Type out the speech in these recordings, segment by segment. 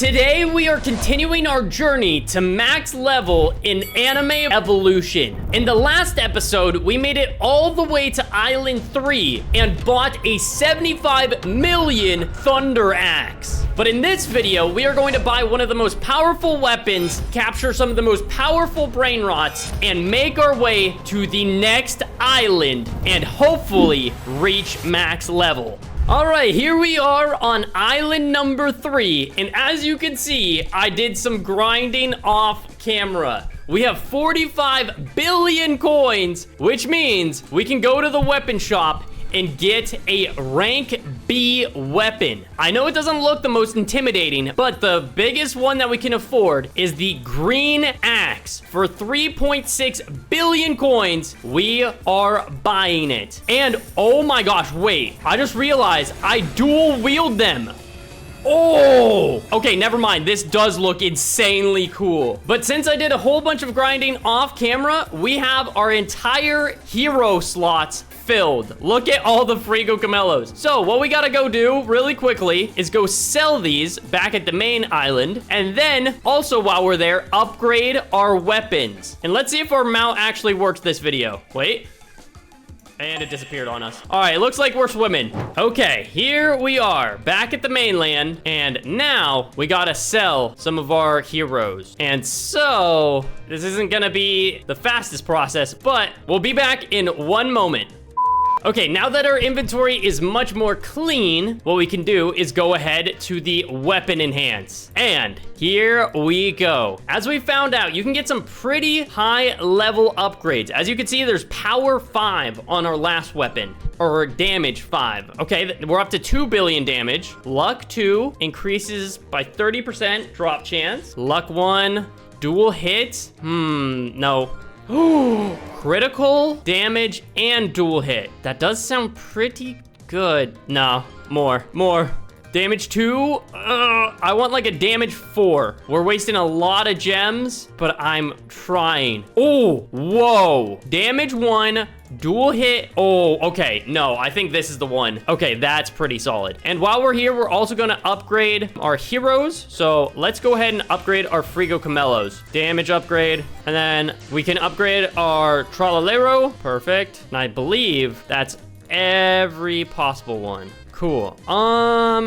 Today we are continuing our journey to max level in anime evolution. In the last episode, we made it all the way to Island 3 and bought a 75 million Thunder Axe. But in this video, we are going to buy one of the most powerful weapons, capture some of the most powerful Brainrots, and make our way to the next island and hopefully reach max level. All right, here we are on island number 3, and as you can see, I did some grinding off camera. We have 45 billion coins, which means we can go to the weapon shop and get a rank B weapon. I know it doesn't look the most intimidating, but the biggest one that we can afford is the green axe. For 3.6 billion coins, we are buying it. And oh my gosh, wait, I just realized I dual wield them. Oh, okay, never mind. This does look insanely cool. But since I did a whole bunch of grinding off camera, we have our entire hero slots filled. Look at all the Frigo Camellos. So what we gotta go do really quickly is go sell these back at the main island. And then also while we're there, upgrade our weapons. And let's see if our mount actually works this video. Wait. And it disappeared on us. All right, looks like we're swimming. Okay, here we are back at the mainland. And now we gotta sell some of our heroes. And so this isn't gonna be the fastest process, but we'll be back in one moment. Okay, now that our inventory is much more clean, what we can do is go ahead to the weapon enhance. And here we go. As we found out, you can get some pretty high level upgrades. As you can see, there's power 5 on our last weapon, or damage 5. Okay, we're up to 2 billion damage. Luck 2 increases by 30% drop chance. Luck 1, dual hit. No. Critical damage and dual hit. That does sound pretty good. No, more. Damage 2, I want like a damage 4. We're wasting a lot of gems, but I'm trying. Oh, whoa. Damage 1, dual hit. Oh, okay. No, I think this is the one. Okay, that's pretty solid. And while we're here, we're also gonna upgrade our heroes. So let's go ahead and upgrade our Frigo Camellos. Damage upgrade. And then we can upgrade our Tralalero. Perfect. And I believe that's every possible one. Cool.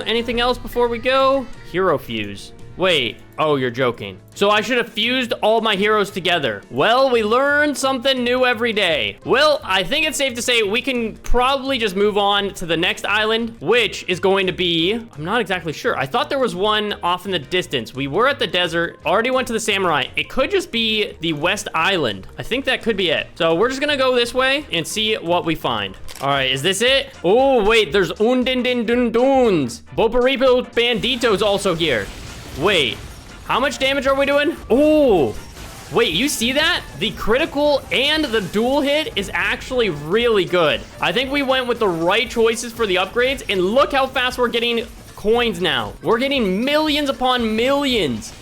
Anything else before we go? Hero fuse. Wait. Oh, you're joking. So I should have fused all my heroes together. Well, we learn something new every day. Well, I think it's safe to say we can probably just move on to the next island, which is going to be, I'm not exactly sure. I thought there was one off in the distance. We were at the desert, already went to the samurai. It could just be the West Island. I think that could be it. So we're just gonna go this way and see what we find. All right, is this it? Oh, wait, there's Undindinduns. Boparipo Bandito's also here. Wait. How much damage are we doing? Oh, wait, you see that? The critical and the dual hit is actually really good. I think we went with the right choices for the upgrades, and look how fast we're getting coins now. We're getting millions upon millions.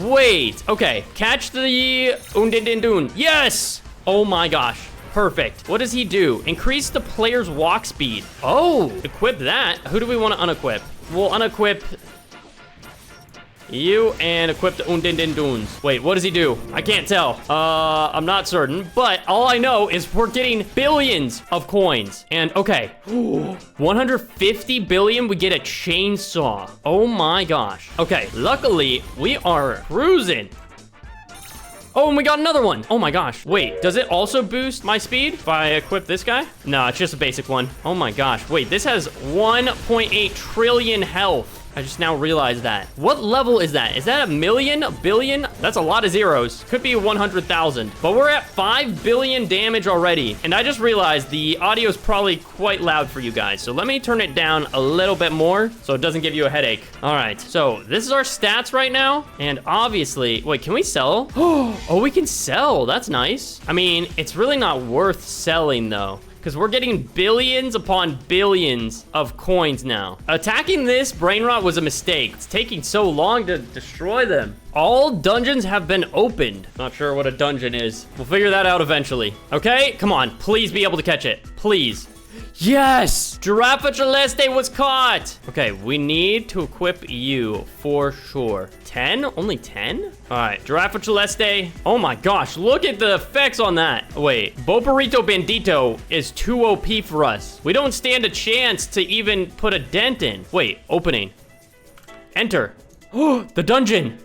Wait, okay, catch the Undindindun. Yes! Oh my gosh, perfect. What does he do? Increase the player's walk speed. Oh, equip that. Who do we want to unequip? We'll unequip you and equip the Undindinduns. Wait, what does he do? I can't tell. I'm not certain, but all I know is we're getting billions of coins. And okay, 150 billion, we get a chainsaw. Oh my gosh. Okay, luckily we are cruising. Oh, and we got another one. Oh my gosh. Wait, does it also boost my speed if I equip this guy? No, it's just a basic one. Oh my gosh. Wait, this has 1.8 trillion health. I just now realized that. What level is that? Is that a million? A billion? That's a lot of zeros. Could be 100,000. But we're at 5 billion damage already. And I just realized the audio is probably quite loud for you guys. So let me turn it down a little bit more so it doesn't give you a headache. All right, so this is our stats right now. And obviously, wait, can we sell? Oh, we can sell. That's nice. I mean, it's really not worth selling though, because we're getting billions upon billions of coins now. Attacking this Brainrot was a mistake. It's taking so long to destroy them. All dungeons have been opened. Not sure what a dungeon is. We'll figure that out eventually. Okay, come on. Please be able to catch it. Please. Yes! Giraffe Celeste was caught! Okay, we need to equip you for sure. 10? Only 10? Alright, Giraffe Celeste. Oh my gosh, look at the effects on that. Wait, Boparito Bandito is too OP for us. We don't stand a chance to even put a dent in. Wait, opening. Enter. Oh, the dungeon.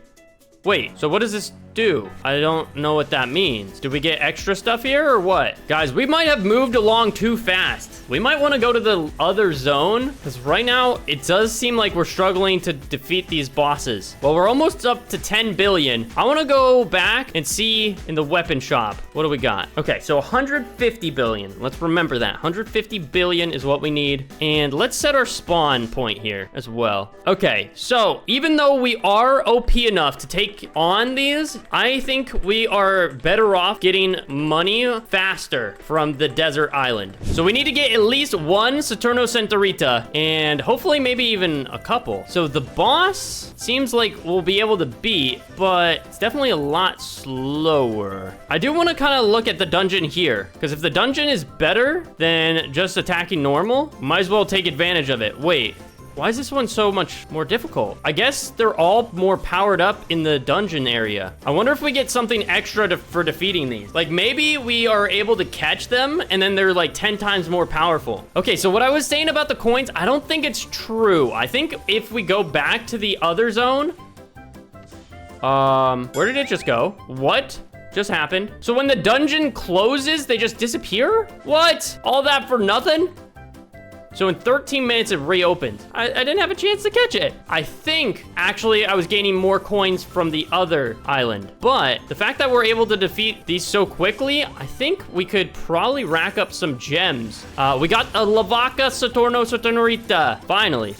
Wait, so what does this do? I don't know what that means. Do we get extra stuff here or what? Guys, we might have moved along too fast. We might want to go to the other zone because right now it does seem like we're struggling to defeat these bosses. Well, we're almost up to 10 billion. I want to go back and see in the weapon shop. What do we got? Okay, so 150 billion. Let's remember that. 150 billion is what we need. And let's set our spawn point here as well. Okay, so even though we are OP enough to take on these, I think we are better off getting money faster from the desert island. So we need to get at least one Saturno Centurita and hopefully maybe even a couple. So the boss seems like we'll be able to beat, but it's definitely a lot slower. I do want to kind of look at the dungeon here because if the dungeon is better than just attacking normal, might as well take advantage of it. Wait. Why is this one so much more difficult? I guess they're all more powered up in the dungeon area. I wonder if we get something extra for defeating these. Like maybe we are able to catch them and then they're like 10 times more powerful. Okay, so what I was saying about the coins, I don't think it's true. I think if we go back to the other zone, where did it just go? What just happened? So when the dungeon closes, they just disappear? What? All that for nothing? So in 13 minutes, it reopened. I didn't have a chance to catch it. I think, actually, I was gaining more coins from the other island. But the fact that we're able to defeat these so quickly, I think we could probably rack up some gems. We got a Lavaca Saturno Saturnita, finally.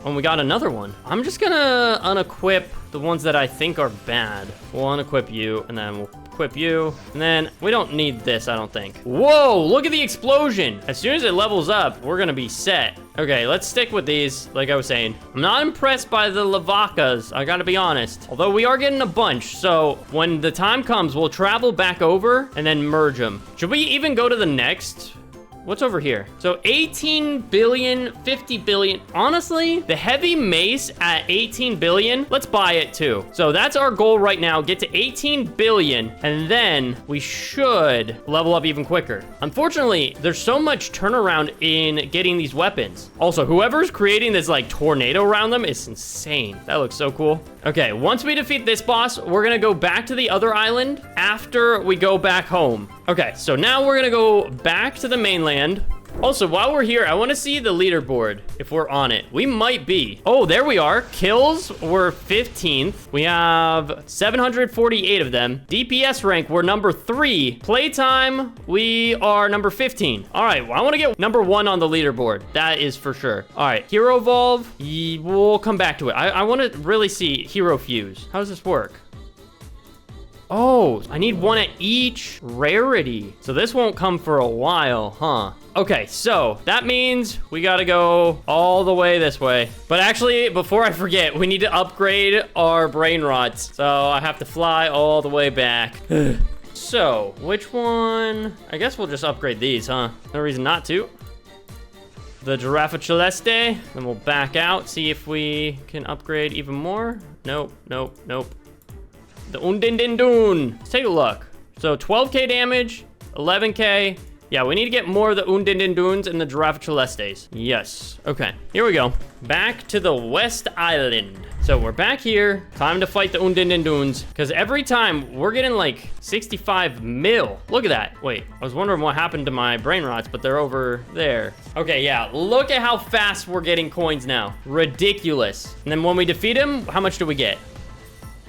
And we got another one. I'm just gonna unequip the ones that I think are bad. We'll unequip you, and then we'll equip you. And then we don't need this, I don't think. Whoa, look at the explosion. As soon as it levels up, we're gonna be set. Okay, let's stick with these, like I was saying. I'm not impressed by the Lavacas, I gotta be honest. Although we are getting a bunch, so when the time comes, we'll travel back over and then merge them. Should we even go to the next? What's over here? So 18 billion, 50 billion. Honestly, the heavy mace at 18 billion, let's buy it too. So that's our goal right now, get to 18 billion, and then we should level up even quicker. Unfortunately, there's so much turnaround in getting these weapons. Also, whoever's creating this like tornado around them is insane. That looks so cool. Okay, once we defeat this boss, we're gonna go back to the other island after we go back home. Okay, so now we're gonna go back to the mainland. Also, while we're here, I want to see the leaderboard, if we're on it. We might be. Oh, there we are. Kills, we're 15th. We have 748 of them. DPS rank, we're number 3. Playtime, we are number 15. All right, well, I want to get number 1 on the leaderboard. That is for sure. All right, Hero Evolve, we'll come back to it. I want to really see Hero Fuse. How does this work? Oh, I need one at each rarity. So this won't come for a while, huh? Okay, so that means we gotta go all the way this way. But actually, before I forget, we need to upgrade our Brainrots. So I have to fly all the way back. So, which one? I guess we'll just upgrade these, huh? No reason not to. The Giraffe Celeste, then we'll back out, see if we can upgrade even more. Nope, nope, nope. The UDIN. Let's take a look. So 12k damage, 11k. Yeah, we need to get more of the UDIN and the Giraffe Celestes. Yes. Okay, here we go. Back to the West Island. So we're back here. Time to fight the UDIN because every time we're getting like 65 mil. Look at that. Wait, I was wondering what happened to my Brainrots, but they're over there. Okay, yeah, look at how fast we're getting coins now. Ridiculous. And then when we defeat him, how much do we get?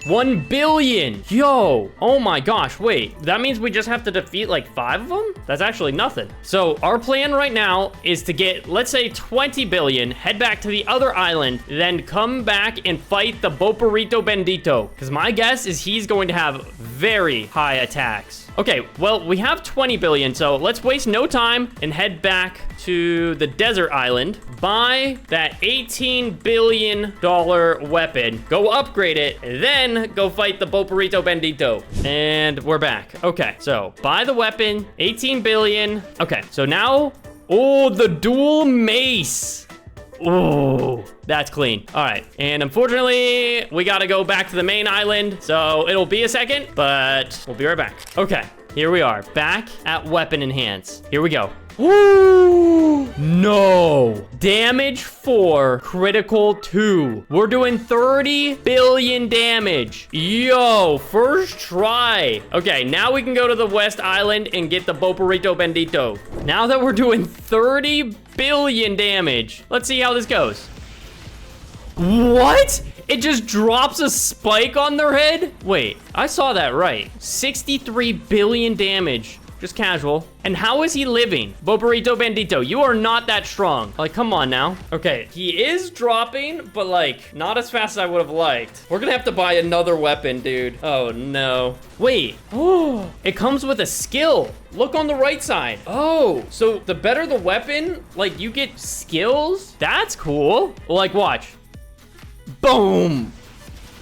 1 billion. Yo, oh my gosh, wait, that means we just have to defeat like 5 of them? That's actually nothing. So our plan right now is to get, let's say 20 billion, head back to the other island, then come back and fight the Boparito Bandito. Because my guess is he's going to have very high attacks. Okay, well, we have 20 billion, so let's waste no time and head back to the desert island, buy that $18 billion weapon, go upgrade it, then go fight the Boparito Bandito. And we're back. Okay, so buy the weapon, 18 billion. Okay, so now Oh, the dual mace. Oh, that's clean. All right. And unfortunately, we got to go back to the main island. So it'll be a second, but we'll be right back. Okay, here we are. Back at weapon enhance. Here we go. Ooh, no. Damage 4, critical 2. We're doing 30 billion damage. Yo, first try. Okay, now we can go to the West Island and get the Boporito Bendito. Now that we're doing 30 billion damage, let's see how this goes. What? It just drops a spike on their head? Wait, I saw that right. 63 billion damage. Just casual. And how is he living? Boporito Bandito, you are not that strong. Like, come on now. Okay, he is dropping, but like, not as fast as I would have liked. We're gonna have to buy another weapon, dude. Oh, no. Wait. Oh, it comes with a skill. Look on the right side. Oh, so the better the weapon, like, you get skills? That's cool. Like, watch. Boom.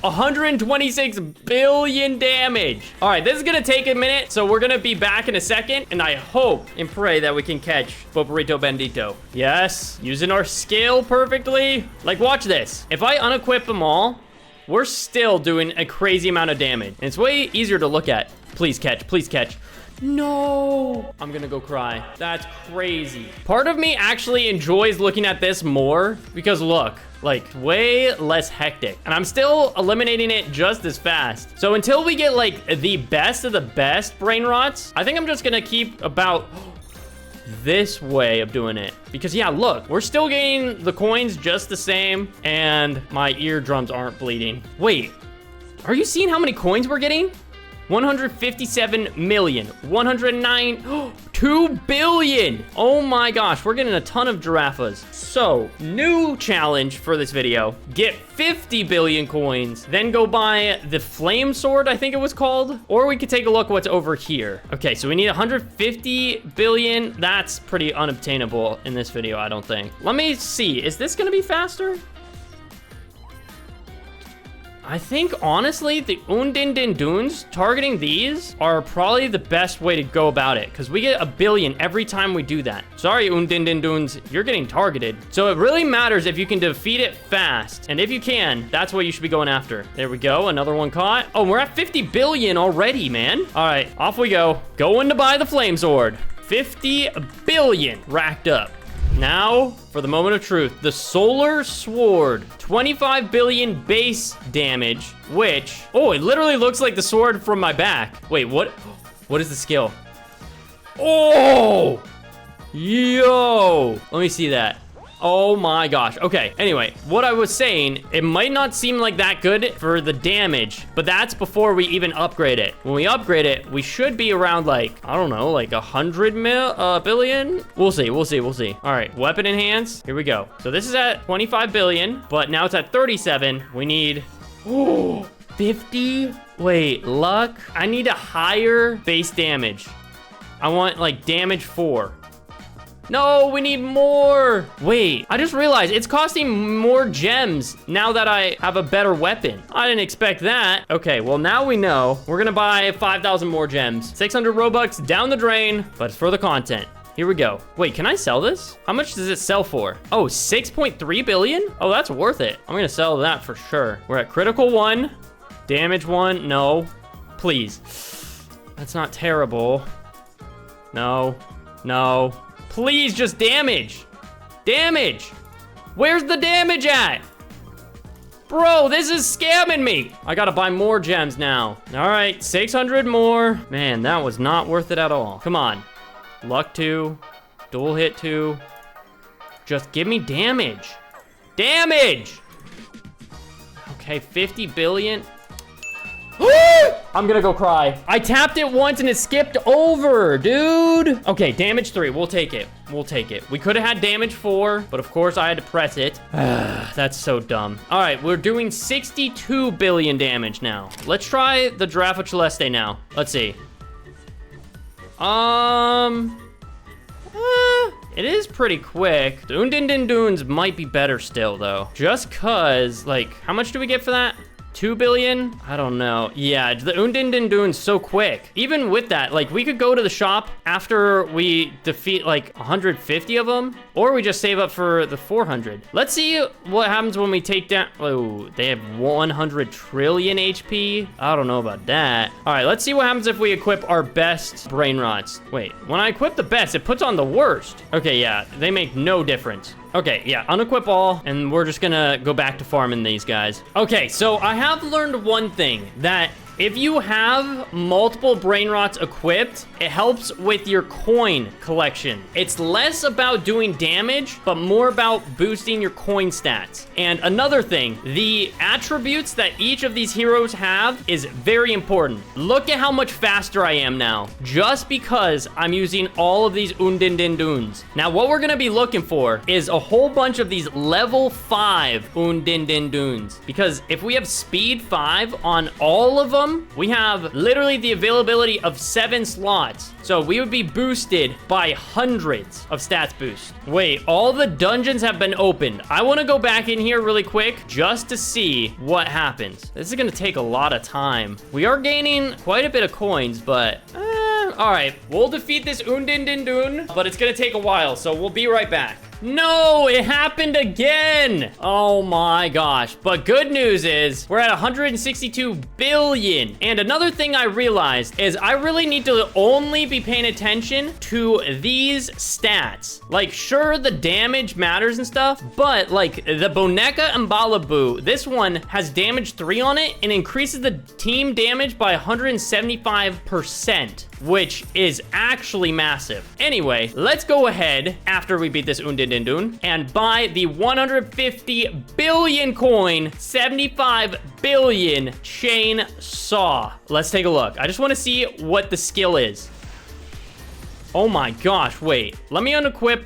126 billion damage. All right, this is gonna take a minute, so we're gonna be back in a second, and I hope and pray that we can catch Boporito Bendito. Yes, using our skill perfectly. Like, watch this. If I unequip them all, we're still doing a crazy amount of damage. And it's way easier to look at. Please catch, please catch. No, I'm gonna go cry. That's crazy. Part of me actually enjoys looking at this more because look, like way less hectic, and I'm still eliminating it just as fast. So until we get like the best of the best brain rots, I think I'm just gonna keep about this way of doing it, because yeah, look, we're still getting the coins just the same, and my eardrums aren't bleeding. Wait, are you seeing how many coins we're getting? 157 million, 109, 2 billion. Oh my gosh, we're getting a ton of giraffas. So, new challenge for this video, get 50 billion coins, then go buy the flame sword, I think it was called, or we could take a look what's over here. Okay, so we need 150 billion. That's pretty unobtainable in this video, I don't think. Let me see, is this gonna be faster? I think, honestly, the UDIN Dunes, targeting these are probably the best way to go about it, because we get a billion every time we do that. Sorry, UDIN Dunes, you're getting targeted. So it really matters if you can defeat it fast, and if you can, that's what you should be going after. There we go, another one caught. Oh, we're at 50 billion already, man. All right, off we go. Going to buy the flame sword. 50 billion racked up. Now, for the moment of truth, the Solar Sword, 25 billion base damage, which, oh, it literally looks like the sword from my back. Wait, what is the skill? Oh, yo, let me see that. Oh my gosh. Okay, anyway, what I was saying, it might not seem like that good for the damage, but that's before we even upgrade it. When we upgrade it, we should be around like, I don't know, like 100 billion? We'll see. All right, weapon enhance, here we go. So this is at 25 billion, but now it's at 37. We need, 50? Wait, luck? I need a higher base damage. I want like damage 4. No, we need more. Wait, I just realized it's costing more gems now that I have a better weapon. I didn't expect that. Okay, well, now we know. We're gonna buy 5,000 more gems. 600 Robux down the drain, but it's for the content. Here we go. Wait, can I sell this? How much does it sell for? Oh, 6.3 billion? Oh, that's worth it. I'm gonna sell that for sure. We're at critical 1, damage 1, no. Please. That's not terrible. No. Please, just damage. Damage. Where's the damage at? Bro, this is scamming me. I gotta buy more gems now. All right, 600 more. Man, that was not worth it at all. Come on. Luck 2. Dual hit 2. Just give me damage. Damage. Okay, 50 billion. I'm gonna go cry. I tapped it once and it skipped over, dude. Okay, damage 3, we'll take it. We could have had damage 4, but of course I had to press it. That's so dumb. All right, we're doing 62 billion damage now. Let's try the Giraffe Celeste now. Let's see. It is pretty quick. The UDIN Dunes might be better still though. Just cause, like, how much do we get for that? 2 billion? I don't know. Yeah, the UDIN so quick. Even with that, like, we could go to the shop after we defeat, like, 150 of them, or we just save up for the 400. Let's see what happens when we take down... Oh, they have 100 trillion HP? I don't know about that. All right, let's see what happens if we equip our best Brainrots. Wait, when I equip the best, it puts on the worst. Okay, yeah, they make no difference. Okay, yeah, unequip all, and we're just gonna go back to farming these guys. Okay, so I have learned one thing, that if you have multiple Brainrots equipped, it helps with your coin collection. It's less about doing damage, but more about boosting your coin stats. And another thing, the attributes that each of these heroes have is very important. Look at how much faster I am now, just because I'm using all of these UDIN. Now, what we're gonna be looking for is a whole bunch of these level 5 UDIN, because if we have speed 5 on all of them, we have literally the availability of 7 slots. So we would be boosted by hundreds of stats boost. Wait, all the dungeons have been opened. I want to go back in here really quick just to see what happens. This is going to take a lot of time. We are gaining quite a bit of coins, but all right, we'll defeat this UDIN, but it's going to take a while, so we'll be right back. No, it happened again. Oh my gosh. But good news is we're at 162 billion. And another thing I realized is I really need to only be paying attention to these stats. Like, sure, the damage matters and stuff, but like the Boneka and Balabu, this one has damage 3 on it and increases the team damage by 175%, which is actually massive. Anyway, let's go ahead after we beat this UDIN and buy the 150 billion coin, 75 billion chain saw. Let's take a look. I just want to see what the skill is. Oh my gosh, wait. Let me unequip.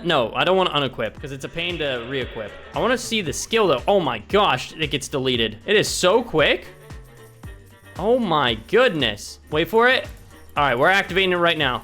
No, I don't want to unequip because it's a pain to re-equip. I want to see the skill though. Oh my gosh, it gets deleted. It is so quick. Oh my goodness. Wait for it. All right, we're activating it right now.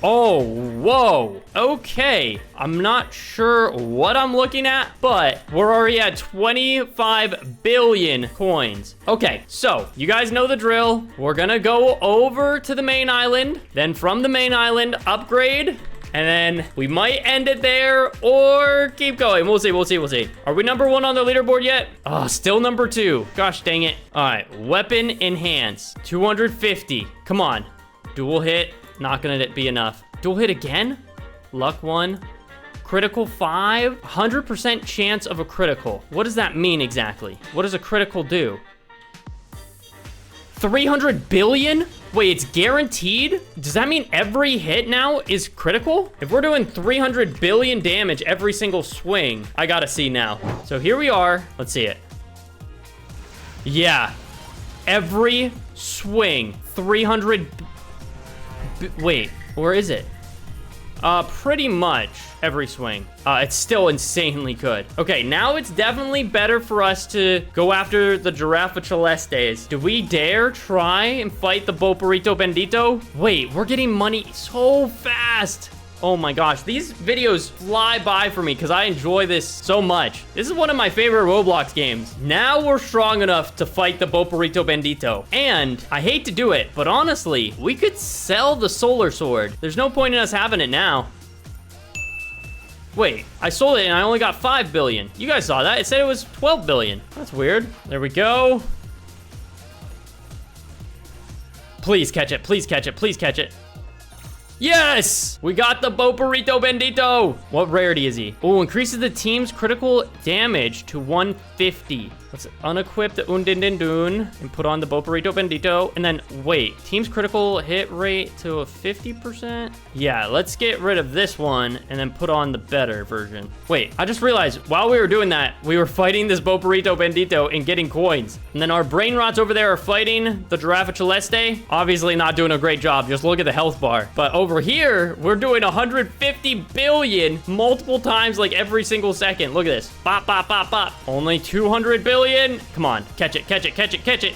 Oh, whoa. Okay. I'm not sure what I'm looking at, but we're already at 25 billion coins. Okay, so you guys know the drill. We're gonna go over to the main island, then from the main island, upgrade, and then we might end it there or keep going. We'll see. Are we number 1 on the leaderboard yet? Oh, still number 2. Gosh dang it. All right, weapon enhance, 250. Come on, dual hit. Not gonna be enough. Dual hit again? Luck 1. Critical 5. 100% chance of a critical. What does that mean exactly? What does a critical do? 300 billion? Wait, it's guaranteed? Does that mean every hit now is critical? If we're doing 300 billion damage every single swing, I gotta see now. So here we are. Let's see it. Yeah. Every swing. 300... Wait, where is it? Pretty much every swing. It's still insanely good. Okay, now it's definitely better for us to go after the Giraffe Celestes. Do we dare try and fight the Boparito Bendito? Wait, we're getting money so fast. Oh my gosh, these videos fly by for me because I enjoy this so much. This is one of my favorite Roblox games. Now we're strong enough to fight the Boparito Bendito. And I hate to do it, but honestly, we could sell the Solar Sword. There's no point in us having it now. Wait, I sold it and I only got 5 billion. You guys saw that. It said it was 12 billion. That's weird. There we go. Please catch it. Please catch it. Please catch it. Yes! We got the Boparito Bendito! What rarity is he? Oh, increases the team's critical damage to 150. Let's unequip the UDIN and put on the Boparito Bendito. And then, wait, team's critical hit rate to a 50%? Yeah, let's get rid of this one and then put on the better version. Wait, I just realized while we were doing that, we were fighting this Boparito Bendito and getting coins. And then our Brainrots over there are fighting the Giraffe Celeste. Obviously not doing a great job. Just look at the health bar. But over here, we're doing 150 billion multiple times, like every single second. Look at this. Bop, bop, bop, bop. Only 200 billion. Come on, catch it, catch it, catch it, catch it.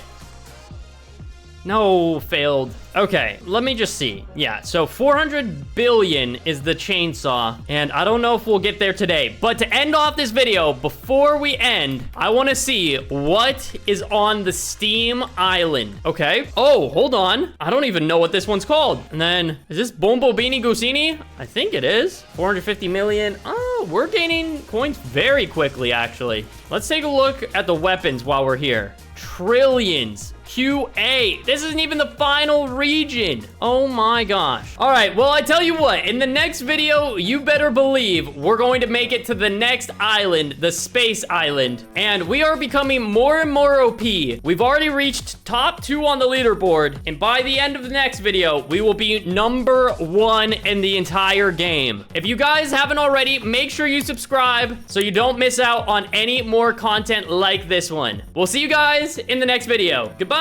No, failed. Okay, let me just see. Yeah, so 400 billion is the chainsaw, and I don't know if we'll get there today. But to end off this video, before we end, I want to see what is on the Steam Island. Okay. Oh, hold on. I don't even know what this one's called. And then, is this Bombo Beanie Gusini? I think it is. 450 million. Oh, we're gaining coins very quickly, actually. Let's take a look at the weapons while we're here. Trillions. QA. This isn't even the final region. Oh my gosh. All right, well, I tell you what, in the next video, you better believe we're going to make it to the next island, the space island. And we are becoming more and more OP. We've already reached top 2 on the leaderboard. And by the end of the next video, we will be number 1 in the entire game. If you guys haven't already, make sure you subscribe so you don't miss out on any more content like this one. We'll see you guys in the next video. Goodbye.